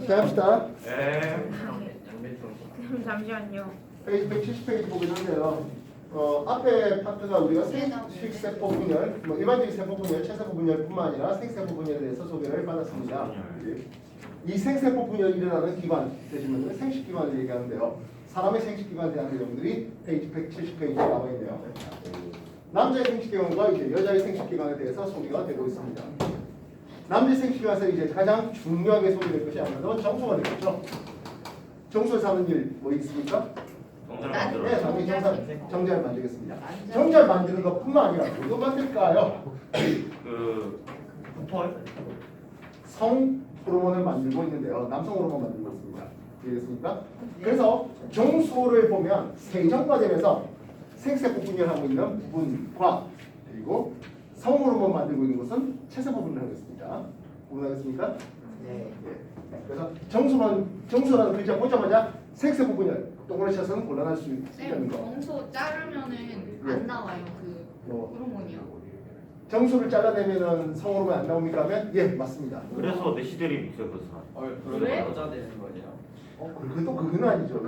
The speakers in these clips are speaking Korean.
자, 합시다. 네. 그럼 잠시만요. 페이지 170페이지 보고 있는데요. 앞에 파트가 우리가 식세포 분열, 뭐 일반적인 세포 분열, 체세포 분열뿐만 아니라 생세포 분열에 대해서 소개를 받았습니다. 이 생세포 분열이 일어나는 기관 되시면 생식기관을 얘기하는데요. 사람의 생식기관에 대한 내용들이 페이지 170페이지에 나와 있네요. 남자의 생식기관과 이제 여자의 생식기관에 대해서 소개가 되고 있습니다. 남자의 생식기관에서 이제 가장 중요하게 소개될 것이 아무래도 정수가 되겠죠. 정수에서 하는 일 뭐 있습니까? 네, 당연히 정자를 만들겠습니다. 정자를 만드는 것뿐만 아니라 뭐도 만들까요? 성 호르몬을 만들고 있는데요. 남성 호르몬 만들고 있습니다. 이해됐습니까? 그래서 정수를 보면 세정과정에서 생세포 분열하고 있는 부분과 그리고 성 호르몬 만들고 있는 것은 체세포 분열하겠습니다. 구분하겠습니까? 네. 그래서 정수라는 글자 보자마자 생세포 분열 동그라미 쳐서는 곤란할 수 있는 거. 정수 자르면은 안 나와요 그 호르몬이요. 정수를 잘라내면은 성 호르몬이 안 나옵니까? 하면 예 맞습니다. 그래서 내시들이 있어요, 그래서. 왜? 여자 되는 거예요? 그것도 그건 아니죠.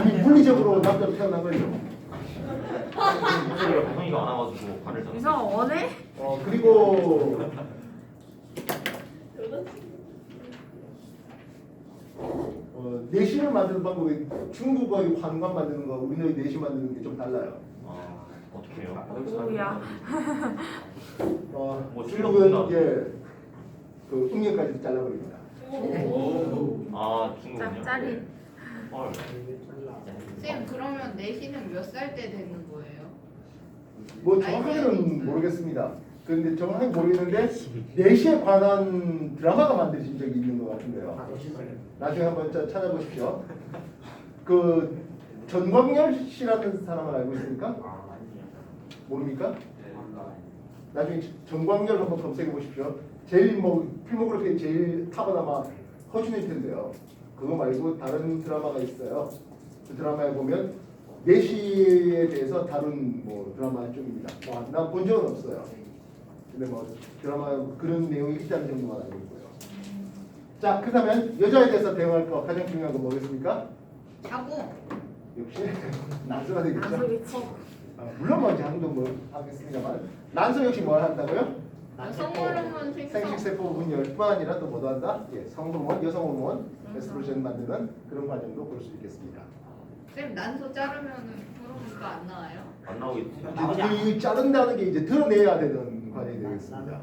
이미 물리적으로 남자로 태어난 거죠. 목소리가 배송이가 안 와가지고 관을 잡. 유성아 원해? 그리고 내시를 만드는 방법이 중국어의 환관 만드는 거, 우리의 내시 만드는 게 좀 달라요. 아, 어떻게 해요? 뭐야? 뭐 중국은 찔러본다. 이제 그 음력까지 잘라버립니다. 아, 중국은요? 짭짜리. 헐. 쌤 그러면 내시는 몇 살 때 되는 거예요? 뭐 정확하게는 모르겠습니다. 그런데 정확하게 모르겠는데 내시에 관한 드라마가 만들어진 적이 있는 것 같은데요. 나중에 한번 찾아보십시오. 그 전광열 씨라는 사람을 알고 있습니까? 모릅니까? 나중에 전광열 한번 검색해 보십시오. 제일 뭐 필모그래피 제일 탑은 아마 허준일 텐데요. 그거 말고 다른 드라마가 있어요. 그 드라마에 보면 내시에 대해서 다룬 뭐 드라마 쪽입니다. 난 본 적은 없어요. 근데 뭐 드라마 그런 내용이 있다는 정도만 알고 있고요. 자, 그다음에 여자에 대해서 대응할 거 가장 중요한 거 뭐겠습니까? 자궁. 역시 난소가 되겠죠. 난소겠지. 물론 뭐 장도 뭐 하겠습니다만 난소 역시 뭘 한다고요? 성호르몬 생성. 생식세포 분열뿐만 아니라 또 뭐도 한다? 예, 성호르몬, 여성호르몬, 에스트로겐 만드는 그런 과정도 볼 수 있겠습니다. 쌤 난소 자르면은 호르몬가 안 나와요? 안 나오겠지. 이제 이 자른다는 게 이제 드러내야 되는 과정이 되겠습니다.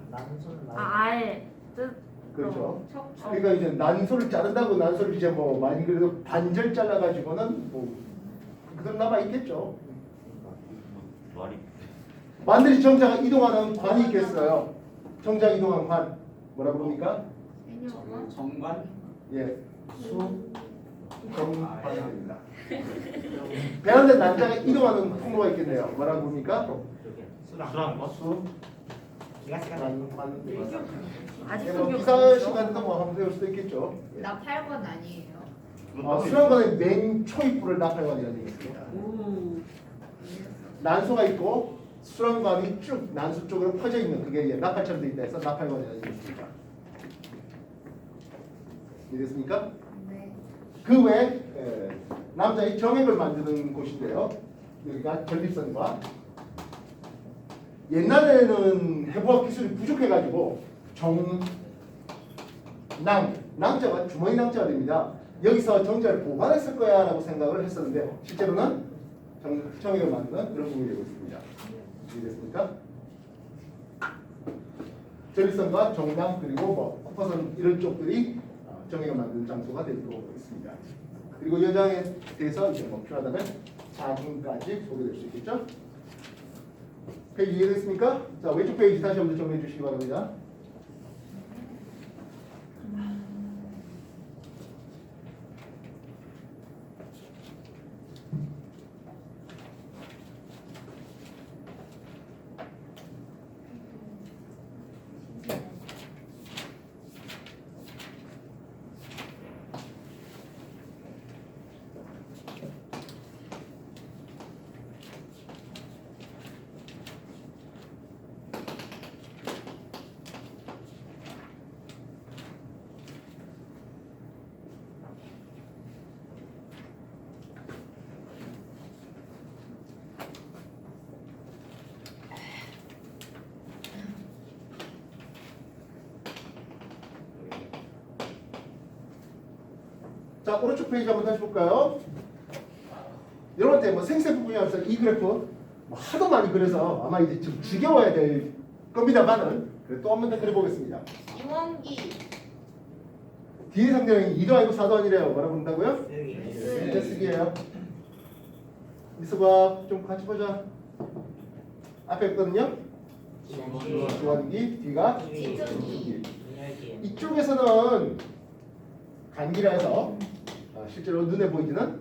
알. 뜻. 그렇죠. 척척. 그러니까 이제 난소를 자른다고 난소를 이제 뭐 많이 그래도 반절 잘라가지고는 뭐 그건 남아 있겠죠. 말이. 반드시 정자가 이동하는 관이 있겠어요. 정자 이동한 관 뭐라 부릅니까? 세뇨관? 정관? 예, 정관이 됩니다. 배란된 난자가 이동하는 통로가 있겠네요. 뭐라 부릅니까? 수란 거? 관. 아직도 뭐 기억 기사 안 나죠? 시간에도 뭐 한번 배울 수도 있겠죠. 예. 나팔관 아니에요? 수란관의 맨 초입부를 나팔관이라는 얘기 있습니다. 난소가 있고 수란관이 쭉 난소 쪽으로 퍼져 있는 그게 이제 나팔처럼 돼 있다 해서 나팔관이라는 얘기 있습니다. 이해됐습니까? 네. 그 외에 남자의 정액을 만드는 곳인데요. 여기가 전립선과 옛날에는 해부학 기술이 부족해가지고 낭자가 주머니 낭자가 됩니다. 여기서 정자를 보관했을 거야라고 생각을 했었는데 실제로는 정액을 만드는 그런 부분이 되고 있습니다. 이해됐습니까? 전립선과 정낭 그리고 뭐 코파선 이런 쪽들이 정액을 만드는 장소가 되고 있습니다. 그리고 여자에 대해서 이제 뭐 필요하다면 자궁까지 소개될 수 있겠죠? 페이지 이해됐습니까? 자, 왼쪽 페이지 다시 한번 정리해 주시기 바랍니다. 자, 오른쪽 페이지 한번 다시 볼까요? 여러분한테 뭐 생세 부분이라서 이 그래프 뭐 하도 많이 그려서 아마 이제 좀 지겨워야 될 겁니다만은 또 한 번 더 그려보겠습니다. 이원기 뒤에 상대형이 2도 아니고 4도 아니래요. 뭐라고 부른다고요? X X기예요. 미수가 좀 같이 보자. 앞에 있거든요. 주원기, 뒤가 지정기. 이쪽에서는 간기라 해서 실제로 눈에 보이지는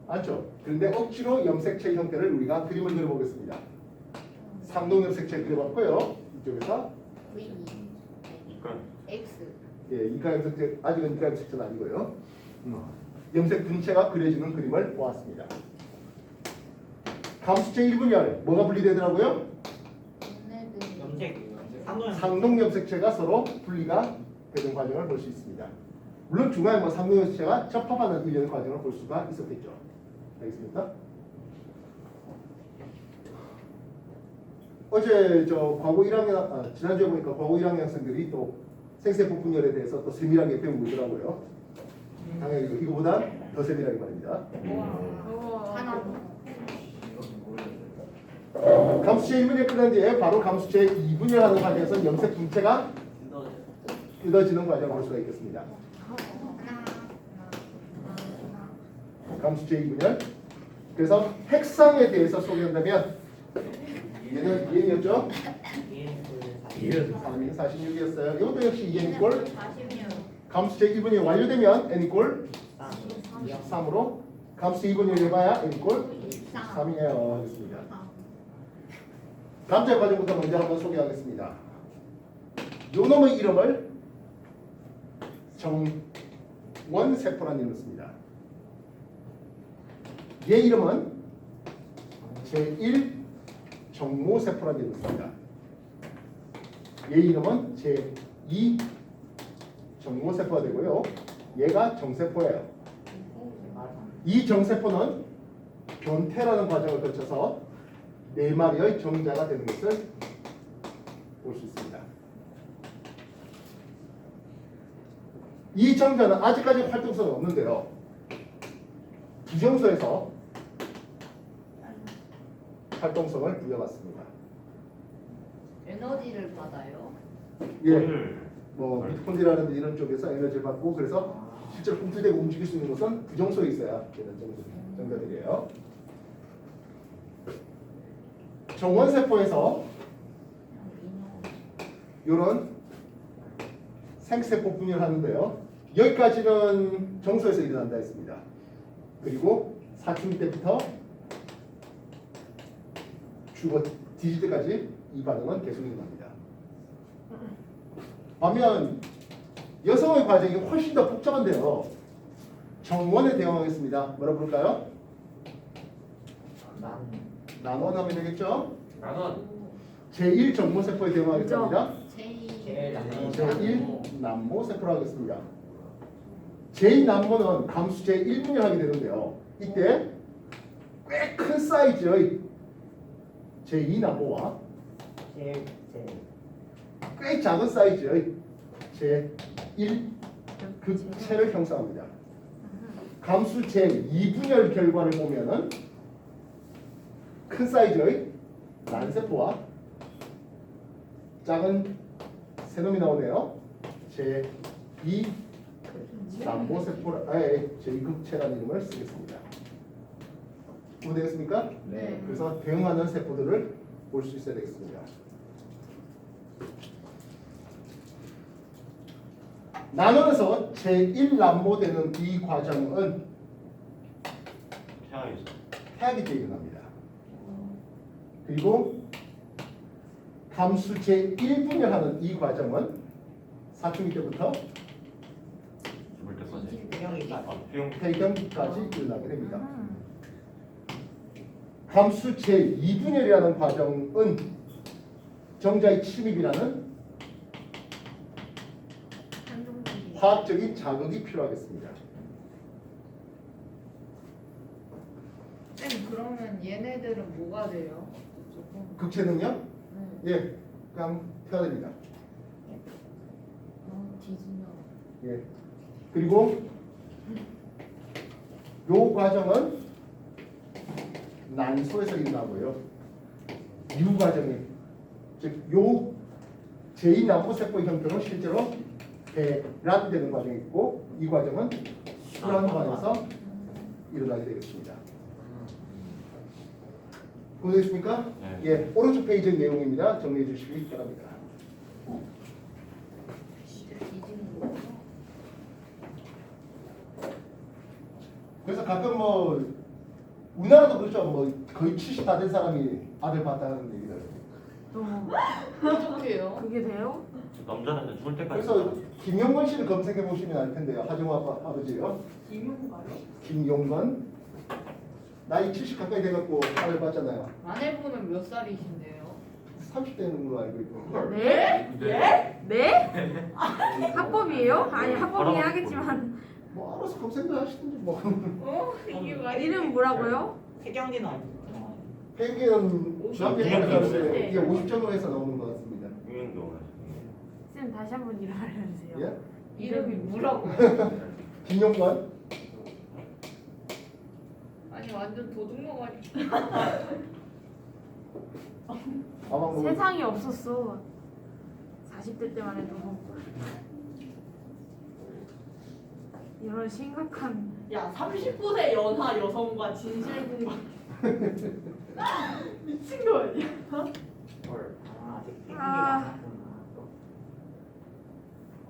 않죠. 그런데 억지로 염색체 형태를 우리가 그림을 그려보겠습니다. 상동 염색체 그려봤고요. 이쪽에서 V 이건 X 예, 이가 염색체 아직은 이가 염색체는 아니고요. 염색 분체가 그려지는 그림을 보았습니다. 감수체 1분열 뭐가 분리되더라고요? 얘네들 상동 염색체가 서로 분리가 되는 과정을 볼 수 있습니다. 물론 중간에 뭐 상동 염색체가 접합하는 일련의 과정을 볼 수가 있었겠죠. 알겠습니까? 어제 저 과거 1학년 지난주에 보니까 과거 1학년 학생들이 또 생세포 분열에 대해서 또 세밀하게 배우고 있더라고요. 당연히 이거보다 더 세밀하게 말입니다. 하나 감수체 1분열 끝난 뒤에 바로 감수체 2분열하는 과정에서 염색 분체가 뜯어지는 과정을 볼 수가 있겠습니다. 감수체 2분열. 그래서 핵상에 대해서 소개한다면 얘는 얘였죠? 3이 46이었어요. 이것도 역시 n 이꼴 46 감수체 2분열이 완료되면 n 이꼴 3으로 감수체 2분열을 해봐야 n 이꼴 3이에요. 알겠습니다. 다음 과정부터 먼저 한번 소개하겠습니다. 요 놈의 이름을 정원세포라는 이름을 씁니다. 얘 이름은 제1 정모세포라는 이름을 씁니다. 얘 이름은 제2 정모세포가 되고요. 얘가 정세포예요. 이 정세포는 변태라는 과정을 거쳐서 4마리의 정자가 되는 것을 볼 수 있습니다. 이 정자는 아직까지 활동성이 없는데요. 부정소에서 활동성을 부여받습니다. 에너지를 받아요. 예, 뭐 미토콘드리아라든지 이런 쪽에서 에너지를 받고 그래서 실제로 꿈틀대고 움직일 수 있는 것은 부정소에 있어야 되는 정자들이에요. 정원세포에서 이런 생세포 분열하는데요. 여기까지는 정소에서 일어난다 했습니다. 그리고 사춘기 때부터 죽어 뒤질 때까지 이 반응은 계속 일어납니다. 반면 여성의 과정이 훨씬 더 복잡한데요. 정원에 대응하겠습니다. 뭐라 부를까요? 난원하면 되겠죠? 제1 정모세포에 대응하겠습니다. 제1 남모세포로 하겠습니다. 제2 남모는 감수체 1분열 하게 되는데요. 이때 꽤 큰 사이즈의 제2 남모와 꽤 작은 사이즈의 제1 극체를 형성합니다. 감수 제2분열 결과를 보면은 큰 사이즈의 난세포와 작은 새놈이 나오네요. 제2 남모세포, 제2극체라는 이름을 쓰겠습니다. 이해되겠습니까? 네. 그래서 대응하는 세포들을 볼 수 있어야 되겠습니다. 나눠서 제1남모 되는 이 과정은 태양에서 태학이 때 일어납니다. 그리고 감수 제1분열하는 이 과정은 사춘기 때부터 죽을 때까지 폐경까지 일어나게 됩니다. 감수 제2분열이라는 과정은 정자의 침입이라는 화학적인 자극이 필요하겠습니다. 쌤 그러면 얘네들은 뭐가 돼요? 극체는요? 예, 그냥 태어납니다. 뒤지면 예. 그리고 요 과정은 난소에서 일어나고요. 유 과정이 즉요 제2난소세포의 형태로 실제로 배란되는 과정이 있고 이 과정은 수란관에서 일어나게 되겠습니다. 보셨습니까? 네. 예, 오른쪽 페이지 내용입니다. 정리해 주시기 바랍니다. 뒤지는 거. 그래서 가끔 뭐 우리나라도 그렇죠. 뭐 거의 70 다 된 사람이 아들 봤다는 얘기를. 너무 어떡해요? 그게 돼요? 남자는 죽을 때까지. 그래서 김용건 씨를 검색해 보시면 알 텐데요. 하정우 아버지요. 김용건 나이 70 가까이 돼갖고 아들 봤잖아요. 아내분은 몇 살이신데요? 30대는 걸로 알고 있고. 네? 네? 네? 합법이에요? 아니 합법이긴 하겠지만 뭐 알아서 검색도 하시든지 뭐. 어? 이게 말이 이름 뭐라고요? 태경이는 아니구나. 폐기는 중학교 때 나왔는데 이게 50점으로 해서 나오는 것 같습니다. 유명도. 쌤 다시 한번 이름 알려주세요. 예? 이름이 뭐라고? 김용건. 아니 완전 도둑놈 아니. 아마 뭐 세상이 없었어. 40대 때만 해도 이런 심각한 야, 39세 연하 여성과 진실 공방. 미친 거 아니야? 헐. 아직 태경이 아. 많았구나.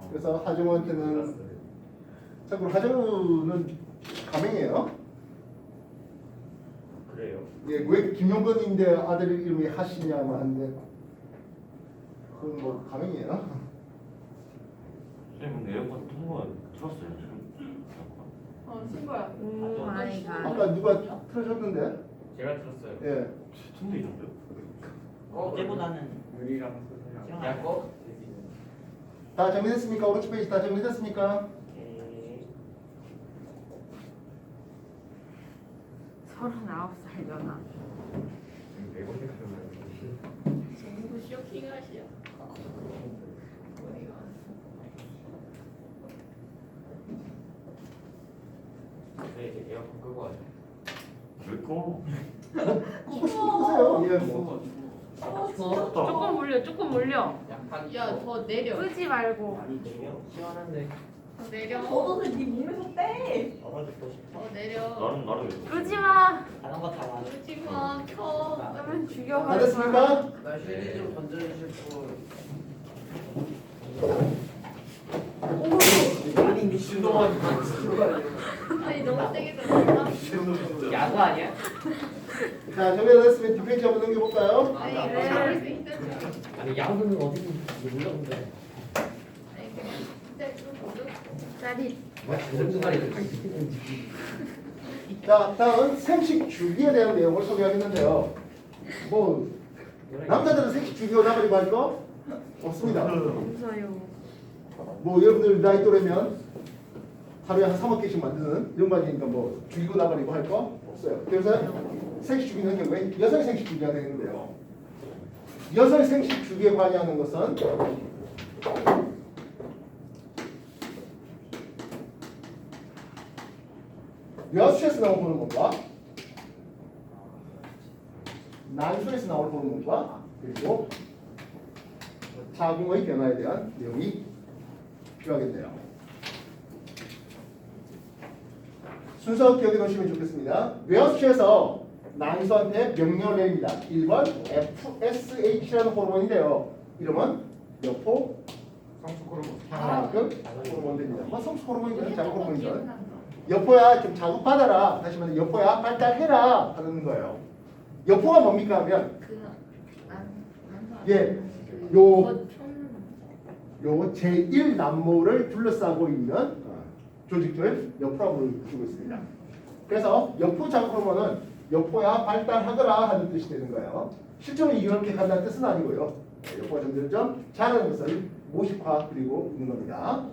그래서 하정우한테는 참고로 하정우는 가명이에요. 그래요. 예, 왜 김용건인데 아들 이름이 하시냐만 하는데 그건 뭐 가명이에요. 쌤 에어컨 통과 틀었어요 지금. 신고야. 오 마이 갓. 아까 누가 틀으셨는데? 제가 들었어요. 예. tunde 이던데요? 어제보다는 유리랑 소세랑. 야 거? 다 정리됐습니까? 오른쪽 페이지 다 정리됐습니까? 오케이. 39살 전화. 전부 쇼킹하시야. 네, 이제 에어컨 끄고 하죠. 왜 꺼? 끄고 싶으세요? 예, 뭐. 조금 물려, 조금 물려. 약간. 야더 내려. 끄지 말고. 많이 되면 시원한데. 더 내려. 걷어서 네 몸에서 빼. 떨어지고 싶어. 더 내려. 나는 왜? 끄지 마. 다른 거 다 맞아. 울지 마. 켜. 그러면 다 죽여버릴 됐습니까? 거야. 나 휴지 좀 던져주실 분. 아니 미친놈아. 아니 너무 세게 들어갔나? 야구 아니야? 자, 정리됐으면 뒷페이지 한번 넘겨볼까요? 아니 네. 이거 잡을 수 있잖아. 아니 야구는 어디서 몰랐는데. 아니 그냥 진짜 좀 도둑. 짜릿. 자, 다음 생식 주기에 대한 내용을 소개하겠는데요. 뭐 남자들은 생식 주기로 나가지고 할 거 없습니다. 웃어요. 뭐 여러분들 나이 또래면 하루에 한 3억 개씩 만드는 이런 거 아니니까 뭐 죽이고 나버리고 할 거 없어요. 그래서 생식 주기는 경우에 여성의 생식 주기가 되는데요. 여성의 생식 주기에 관여하는 것은 묘수에서 나온 호르몬과 난소에서 나온 호르몬과 그리고 자궁의 변화에 대한 내용이 필요하겠네요. 순서 기억해 놓으시면 좋겠습니다. 뇌하수체에서 난소한테 명령을 내립니다. 1번 FSH라는 호르몬인데요. 이름은 여포 성숙 호르몬. 자극 호르몬입니다. 성숙 호르몬이든 자극 호르몬이든 여포야 좀 자극받아라. 다시 말해 여포야 발달해라 하는 거예요. 여포가 뭡니까 하면 예, 요 제1 난모를 둘러싸고 있는 조직들 여포라고 부르고 있습니다. 그래서 여포 자극 호르몬은 여포야 발달하더라 하는 뜻이 되는 거예요. 실제로 이렇게 간다는 뜻은 아니고요. 여포가 점점 자라는 것을 모식화드리고 있는 겁니다.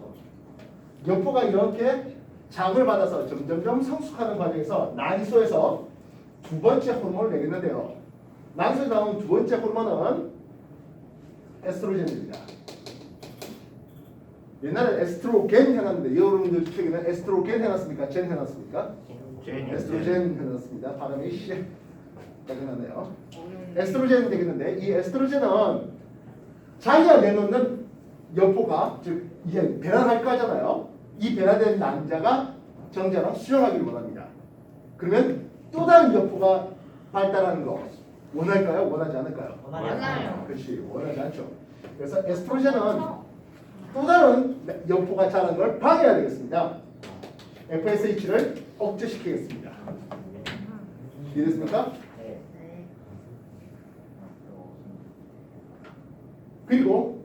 여포가 이렇게 자극을 받아서 점점점 성숙하는 과정에서 난소에서 두 번째 호르몬을 내겠는데요. 난소에 나오는 두 번째 호르몬은 에스트로겐입니다. 옛날에 에스트로겐 해놨는데 여러분들 최근에 에스트로겐 해놨습니까? 젠 해놨습니까? 에스트로겐 해놨습니다. 발음이 짜증나네요. 어려운데. 에스트로겐이 되겠는데 이 에스트로겐은 자기가 내놓는 여포가 즉 이게 배란할 거잖아요. 이 배란된 남자가 정자랑 수정하기를 원합니다. 그러면 또 다른 여포가 발달하는 거 원할까요? 원하지 않을까요? 맞아요. 그렇지, 원하지 않죠. 그래서 에스트로겐은 또 다른 여포가 자라는 걸 방해해야 되겠습니다. FSH를 억제시키겠습니다. 이해됐습니까? 네. 네. 그리고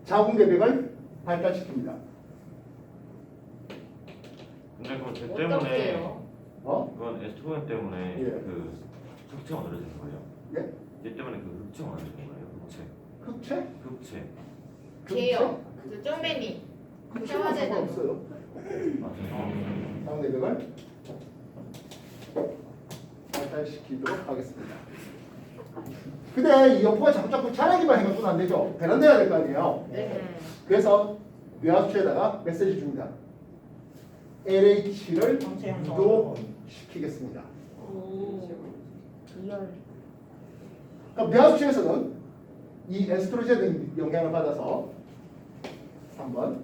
자궁 내벽을 발달시킵니다. 근데 그건 쟤 때문에 어떡해요? 그건 에스트로겐 때문에 예. 그 흑체가 늘어지는 거예요. 예? 얘 때문에 그 흑체가 늘어지는 거예요. 흑체. 흑체? 흑체. 걔요. 그 쩌맨이. 흑체는 흑체화되는. 상관없어요. 아 죄송합니다. 자궁 내벽을 발달시키도록 하겠습니다. 근데 이 여포가 자꾸 자라기만 해서는 안 되죠. 배란돼야 될 거 아니에요. 네. 그래서 뇌하수체에다가 메시지 줍니다. LH를 유도시키겠습니다. 오. 리얼. 그럼 뇌하수체에서는 이 에스트로겐의 영향을 받아서 3번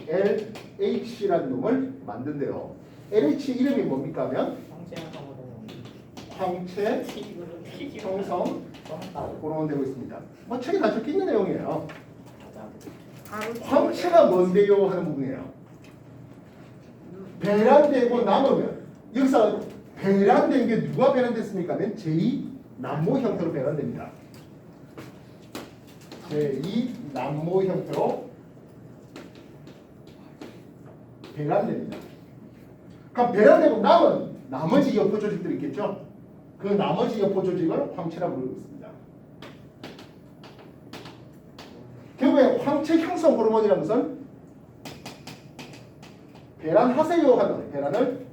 LH라는 놈을 만든대요. LH 이름이 뭡니까 하면 황체 형성 호르몬 되고 있습니다. 뭐 책에 다 적혀 있는 내용이에요. 바로 황체가 뭔데요 하는 부분이에요. 배란되고 남으면 여기서 배란된 게 누가 배란됐습니까? 하면 제2 남모 형태로 배란됩니다. 제2 남모 형태로 배란됩니다. 그럼 배란되고 남은 나머지 여포 조직들이 있겠죠? 그 나머지 여포 조직을 황체라고 부르고 있습니다. 결국에 황체 형성 호르몬이라는 것은 배란하세요 하는 배란을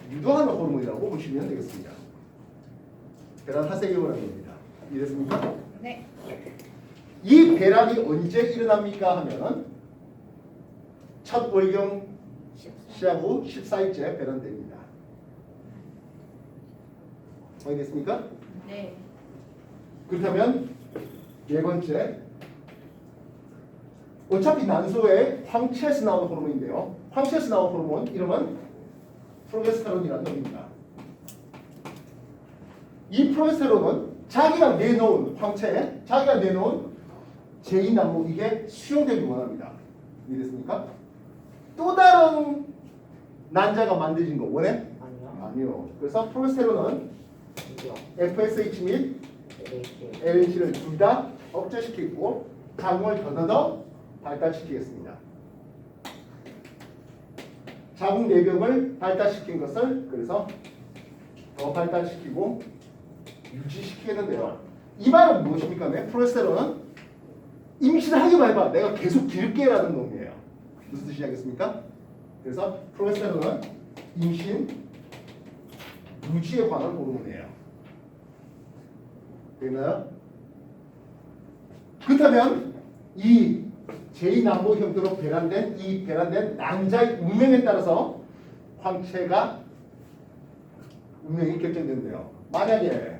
유도하는 호르몬이라고 보시면 되겠습니다. 배란하세요라는 겁니다. 이해됐습니까? 네. 이 배란이 언제 일어납니까 하면은 첫 월경 시작 후 14일째 배란됩니다. 알겠습니까? 네. 그렇다면 네 번째, 어차피 난소에 황체에서 나오는 호르몬인데요. 황체에서 나오는 호르몬 이름은 프로게스테론이라는 놈입니다. 이 프로게스테론은 자기가 내놓은 황체에 자기가 내놓은 제2난모 이게 수용되기 원합니다. 이해됐습니까? 또 다른 난자가 만들어진 거 원해? 아니요. 아니요. 그래서 프로게스테론은 이요. FSH 및 LH. LH를 둘 다 억제시키고 자궁을 더더 발달시키겠습니다. 자궁 내벽을 발달시킨 것을 그래서 더 발달시키고 유지시키겠는데요. 이 말은 무엇입니까? 프로게스테론은 임신하기만 해봐. 내가 계속 기를게라는 놈이에요. 무슨 뜻이 알겠습니까? 그래서 프로게스테론은 임신 유지에 관한 호르몬이에요. 되나요? 그렇다면 이 제2남모 형태로 배란된 이 배란된 남자의 운명에 따라서 황체가 운명이 결정된대요. 만약에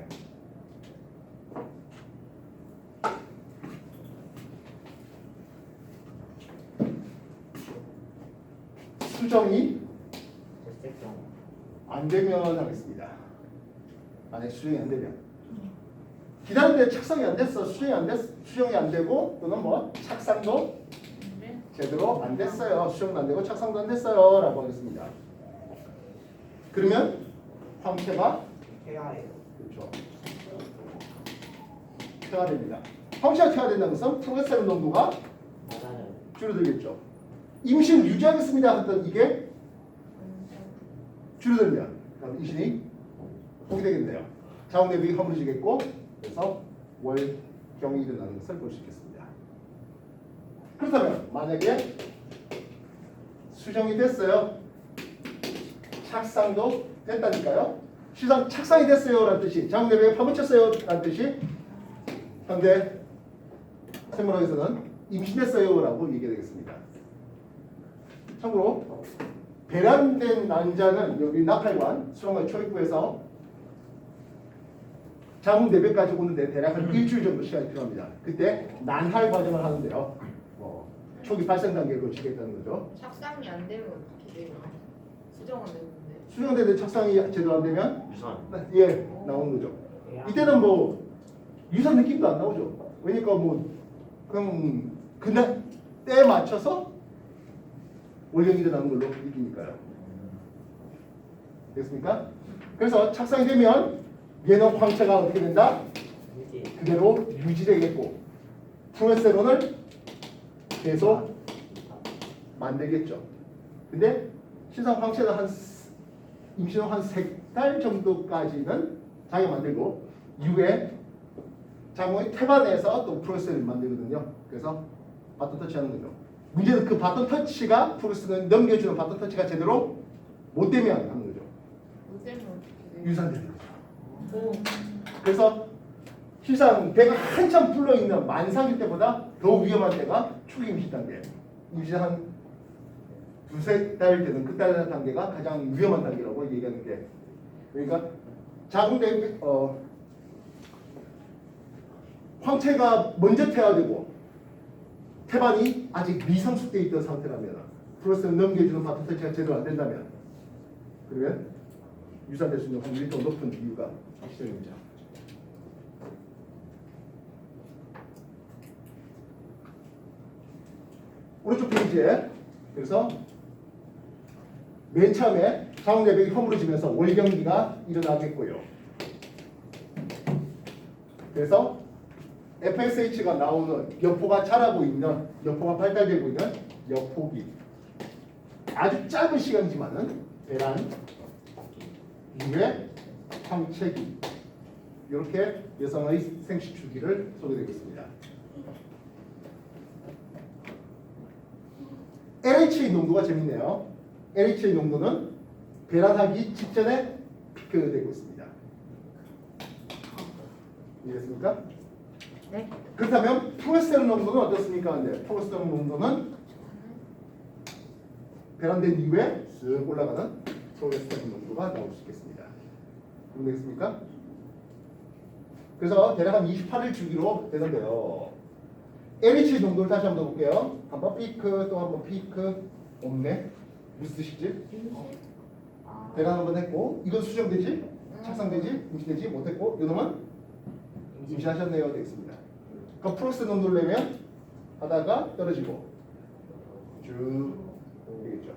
수정이 됐죠. 안 되면 하겠습니다. 만약 수정이 안 되면 기다리는데 착상이 안 됐어. 수정이 안 되고 또는 뭐 착상도 제대로 안 됐어요. 수정도 안 되고 착상도 안 됐어요. 라고 하겠습니다. 그러면 황체가 해야해요. 그렇죠. 퇴화됩니다. 황체가 퇴화된다는 것은 프로게스테론 농도가 맞아요. 줄어들겠죠. 임신 유지하겠습니다. 했던 이게 줄어들면 그럼 임신이 포기되겠네요. 자궁 내벽이 허물어지겠고 그래서 월경이 일어나는 것을 볼 수 있겠습니다. 그렇다면 만약에 수정이 됐어요. 착상도 됐다니까요. 시상 착상이 됐어요 라는 뜻이 자궁 내벽에 파묻혔어요 라는 뜻이 현대 생물학에서는 임신했어요 라고 얘기가 되겠습니다. 참고로 배란된 난자는 여기 낙하관 수영관 초입부에서 자궁 내벽까지 오는데 대략 한 일주일 정도 시간이 필요합니다. 그때 난할 과정을 하는데요. 초기 발생 단계를 거치겠다는 거죠. 착상이 안 되면 어떻게 돼요? 수정은 됐는데. 수정되는 착상이 제대로 안 되면 유산. 예 나오는 거죠. 이때는 뭐 유산 느낌도 안 나오죠. 왜냐니까 뭐 그냥 그날 때에 맞춰서 월경이 일어나는 걸로 느끼니까요. 됐습니까? 그래서 착상이 되면 얘는 황체가 어떻게 된다? 유지. 그대로 유지되겠고 프로게스테론을 계속 만들겠죠. 근데 신상 황체는 임신 후 한 3달 정도까지는 자기가 만들고 이후에 자궁의 태반에서 또 프로게스테론을 만들거든요. 그래서 바톤 터치하는 거죠. 문제는 그 바톤 터치가 프로게스테론을 넘겨주는 바톤 터치가 제대로 못 되면 하는 거죠. 못 되면 어떻게 돼요? 유산되는 거죠. 그래서 실상 배가 한참 불러 있는 만삭일 때보다 더 위험한 때가 초기 임신 단계. 임신 한 2-3달 되는 그 단계가 가장 위험한 단계라고 얘기하는 게, 그러니까 자궁내 황체가 먼저 태아되고 태반이 아직 미성숙돼 있던 상태라면 프로스를 넘겨주는 바톤 터치가 제대로 안 된다면 그러면 유산될 수 있는 확률이 더 높은 이유가 시작입니다. 오른쪽 페이지에 그래서 맨 처음에 자궁 내벽이 허물어지면서 월경기가 일어나겠고요. 그래서 FSH가 나오는 여포가 자라고 있는 여포가 발달되고 있는 여포기 아주 짧은 시간이지만은 배란 이후에 황체기 이렇게 여성의 생식 주기를 소개되고 있습니다. LHA 농도가 재밌네요. LHA 농도는 배란하기 직전에 피크되고 있습니다. 이해됐습니까? 네. 그렇다면 프로게스테론 농도는 어떻습니까? 근데 프로게스테론 농도는 배란된 이후에 쓱 올라가는 프로게스테론 농도가 나올 수 있겠습니다. 이해됐습니까? 그래서 대략 한 28일 주기로 되는데요. LH 농도를 다시 한번 볼게요. 한번 피크 또 한번 피크 없네. 무슨 뜻이지? 배란 한번 했고 이건 수정되지? 착상되지? 임신되지? 못했고 이놈은 임신하셨네요. 되겠습니다. 그럼 프로게스테론 농도를 내면 하다가 떨어지고 쭉 되겠죠.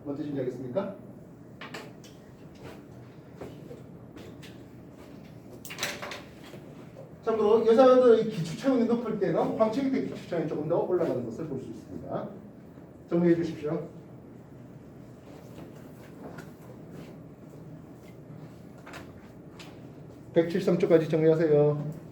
뭔 뜻인지 알겠습니까? 참고로 여자들의 기초체온이 높을 때는 황체기 때 기초체온이 조금 더 올라가는 것을 볼 수 있습니다. 정리해 주십시오. (173쪽까지) 정리하세요.